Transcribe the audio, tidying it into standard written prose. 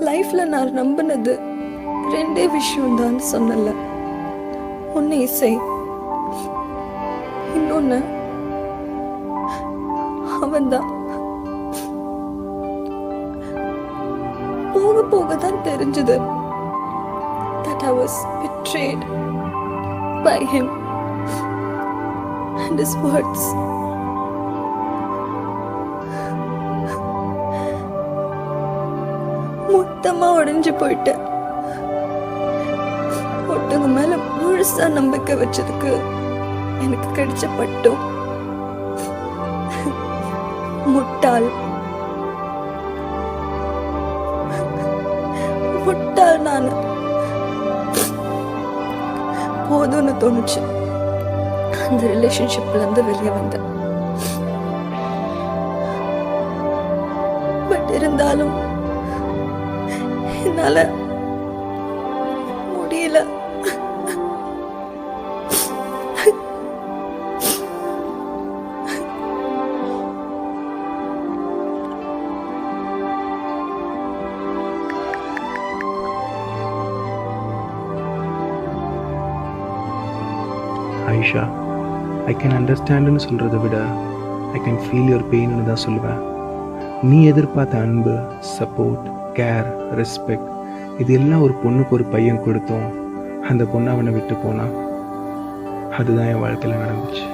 லைஃப்ல நான் நம்பினது ரெண்டே விஷயம் தான் சொன்னல. ஒன்னு இசை, இன்னொன்னு அவன்தான். போக போக தான் தெரிஞ்சது that I was betrayed by him and his words. மொத்தமா உடைஞ்சு போயிட்டேன். ஒருத்தவங்க மேல முழுசா நம்பிக்கை வச்சதுக்கு எனக்கு கிடைச்ச பட்டும் முட்டாள் முட்டாள் நானு. போதும்னு தோணுச்சு. அந்த ரிலேஷன்ஷிப்ல இருந்து வெளியே வந்தேன். பட் இருந்தாலும் என்னால முடியல. ஆயிஷா, ஐ கேன் அண்டர்ஸ்டாண்டுன்னு சொல்கிறத விட ஐ கேன் ஃபீல் யுவர் பெயின்னு தான் சொல்லுவேன். நீ எதிர்பார்த்த அன்பு, சப்போர்ட், கேர், ரெஸ்பெக்ட் இது எல்லாம் ஒரு பொண்ணுக்கு ஒரு பையன் கொடுத்தோம். அந்த பொண்ணை அவனை விட்டு போனான். அதுதான் என் வாழ்க்கையில் நடந்துச்சு.